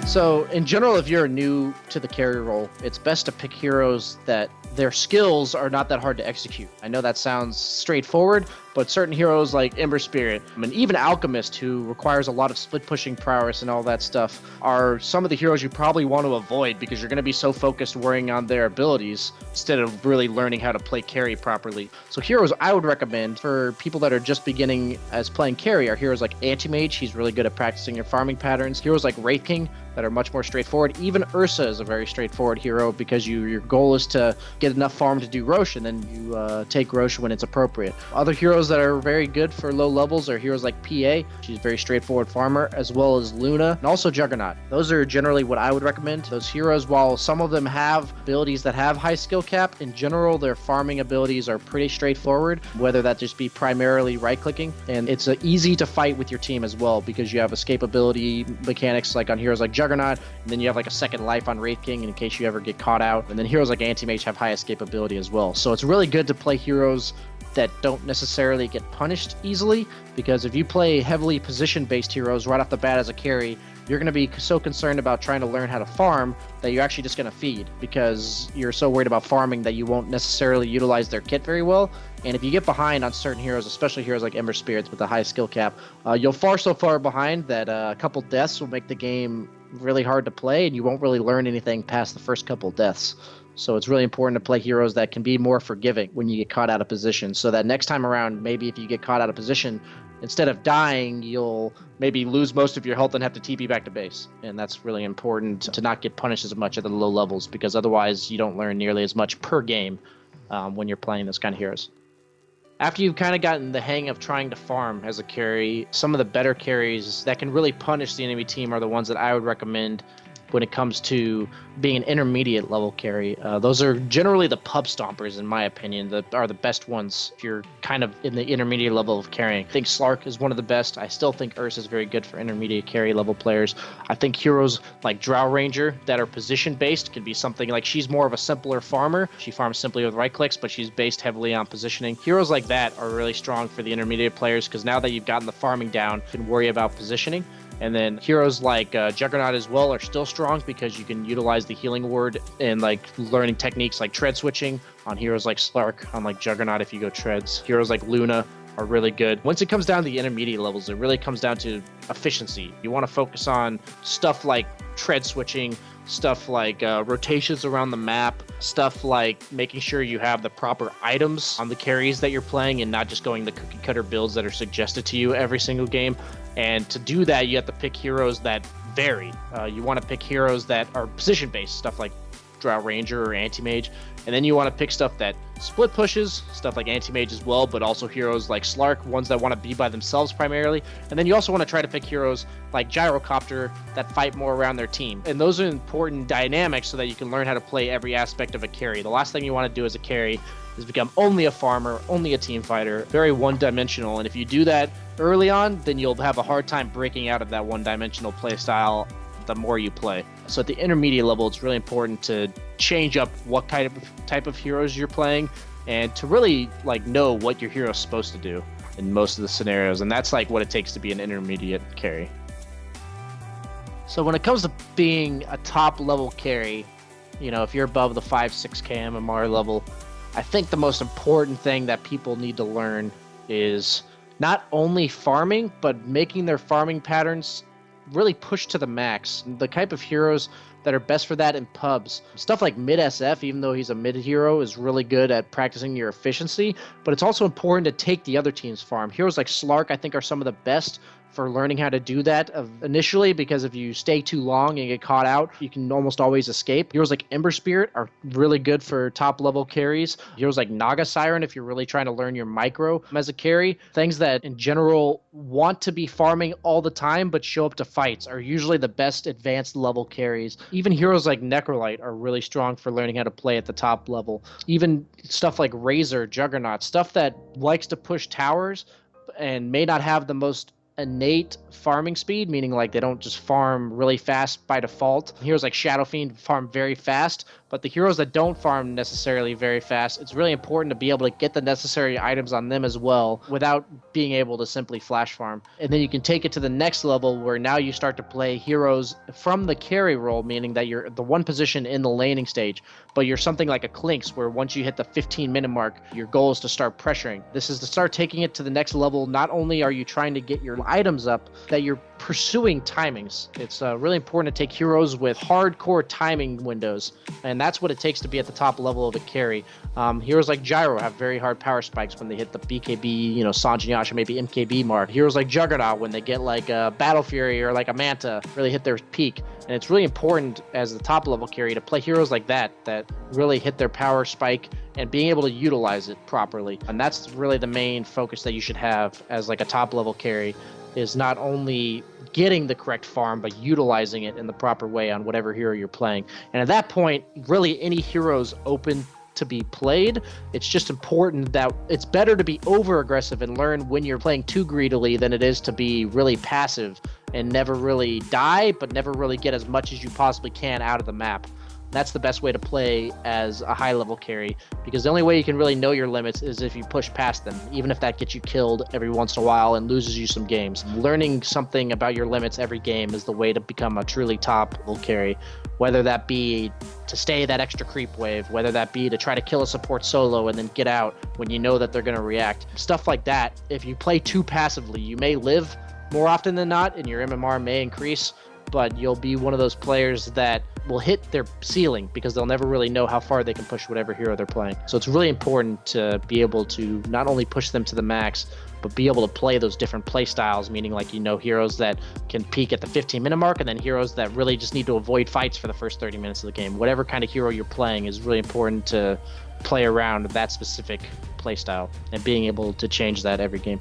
So, in general, if you're new to the carry role, it's best to pick heroes that their skills are not that hard to execute. I know that sounds straightforward, but certain heroes like Ember Spirit and even Alchemist, who requires a lot of split pushing prowess and all that stuff, are some of the heroes you probably want to avoid because you're going to be so focused worrying on their abilities instead of really learning how to play carry properly. So heroes I would recommend for people that are just beginning as playing carry are heroes like Anti-Mage. He's really good at practicing your farming patterns. Heroes like Wraith King that are much more straightforward. Even Ursa is a very straightforward hero because your goal is to get enough farm to do Rosh, and then you take Rosh when it's appropriate. Other heroes that are very good for low levels are heroes like PA. She's a very straightforward farmer, as well as Luna, and also Juggernaut. Those are generally what I would recommend. Those heroes, while some of them have abilities that have high skill cap, in general, their farming abilities are pretty straightforward, whether that just be primarily right-clicking. And it's easy to fight with your team as well because you have escapability mechanics like on heroes like Juggernaut, and then you have like a second life on Wraith King in case you ever get caught out. And then heroes like Anti-Mage have high escapability as well. So it's really good to play heroes that don't necessarily get punished easily, because if you play heavily position-based heroes right off the bat as a carry, you're going to be so concerned about trying to learn how to farm that you're actually just going to feed because you're so worried about farming that you won't necessarily utilize their kit very well. And if you get behind on certain heroes, especially heroes like Ember Spirits with a high skill cap, you'll fall so far behind that a couple deaths will make the game really hard to play, and you won't really learn anything past the first couple deaths. So it's really important to play heroes that can be more forgiving when you get caught out of position, so that next time around, maybe if you get caught out of position, instead of dying, you'll maybe lose most of your health and have to TP back to base. And that's really important to not get punished as much at the low levels, because otherwise you don't learn nearly as much per game when you're playing those kind of heroes. After you've kind of gotten the hang of trying to farm as a carry, some of the better carries that can really punish the enemy team are the ones that I would recommend when it comes to being an intermediate level carry. Those are generally the pub stompers, in my opinion, that are the best ones if you're kind of in the intermediate level of carrying. I think Slark is one of the best. I still think Ursa is very good for intermediate carry level players. I think heroes like Drow Ranger that are position based can be something like, she's more of a simpler farmer. She farms simply with right clicks, but she's based heavily on positioning. Heroes like that are really strong for the intermediate players because now that you've gotten the farming down, you can worry about positioning. And then heroes like Juggernaut as well are still strong because you can utilize the healing ward and like learning techniques like tread switching on heroes like Slark, on like Juggernaut if you go treads. Heroes like Luna are really good. Once it comes down to the intermediate levels, it really comes down to efficiency. You want to focus on stuff like tread switching, stuff like rotations around the map, stuff like making sure you have the proper items on the carries that you're playing and not just going the cookie cutter builds that are suggested to you every single game. And to do that, you have to pick heroes that vary. You want to pick heroes that are position-based, stuff like Drow Ranger or Anti-Mage. And then you want to pick stuff that split pushes, stuff like Anti-Mage as well, but also heroes like Slark, ones that want to be by themselves primarily. And then you also want to try to pick heroes like Gyrocopter that fight more around their team. And those are important dynamics so that you can learn how to play every aspect of a carry. The last thing you want to do as a carry is become only a farmer, only a team fighter, very one-dimensional. And if you do that early on, then you'll have a hard time breaking out of that one-dimensional play style the more you play. So at the intermediate level, it's really important to change up what type of heroes you're playing and to really like know what your hero's supposed to do in most of the scenarios. And that's like what it takes to be an intermediate carry. So when it comes to being a top level carry, you know, if you're above the 5-6k MMR level, I think the most important thing that people need to learn is not only farming, but making their farming patterns really push to the max. The type of heroes that are best for that in pubs, stuff like mid SF, even though he's a mid hero, is really good at practicing your efficiency, but it's also important to take the other team's farm. Heroes like Slark, I think, are some of the best for learning how to do that initially, because if you stay too long and get caught out, you can almost always escape. Heroes like Ember Spirit are really good for top level carries. Heroes like Naga Siren, if you're really trying to learn your micro as a carry. Things that in general want to be farming all the time but show up to fights are usually the best advanced level carries. Even heroes like Necrolite are really strong for learning how to play at the top level. Even stuff like Razor, Juggernaut, stuff that likes to push towers and may not have the most innate farming speed, meaning like they don't just farm really fast by default. Heroes like Shadow Fiend farm very fast, But the heroes that don't farm necessarily very fast, it's really important to be able to get the necessary items on them as well without being able to simply flash farm. And then you can take it to the next level where now you start to play heroes from the carry role, meaning that you're the one position in the laning stage, but you're something like a Clinks where once you hit the 15-minute mark, your goal is to start pressuring. This is to start taking it to the next level. Not only are you trying to get your items up, that you're pursuing timings. It's really important to take heroes with hardcore timing windows, and that's what it takes to be at the top level of a carry. Heroes like Gyro have very hard power spikes when they hit the BKB, Sanj and Yasha, maybe MKB mark. Heroes like Juggernaut, when they get like a Battle Fury or like a Manta, really hit their peak. And it's really important as the top level carry to play heroes like that really hit their power spike and being able to utilize it properly. And that's really the main focus that you should have as like a top level carry, is not only getting the correct farm, but utilizing it in the proper way on whatever hero you're playing. And at that point, really any hero's open to be played. It's just important that it's better to be over aggressive and learn when you're playing too greedily than it is to be really passive and never really die, but never really get as much as you possibly can out of the map. That's the best way to play as a high level carry, because the only way you can really know your limits is if you push past them, even if that gets you killed every once in a while and loses you some games. Learning something about your limits every game is the way to become a truly top level carry, whether that be to stay that extra creep wave, whether that be to try to kill a support solo and then get out when you know that they're going to react. Stuff like that. If you play too passively, you may live more often than not and your MMR may increase, but you'll be one of those players that will hit their ceiling because they'll never really know how far they can push whatever hero they're playing. So it's really important to be able to not only push them to the max, but be able to play those different play styles, meaning like, heroes that can peak at the 15-minute mark and then heroes that really just need to avoid fights for the first 30 minutes of the game. Whatever kind of hero you're playing is really important to play around that specific play style and being able to change that every game.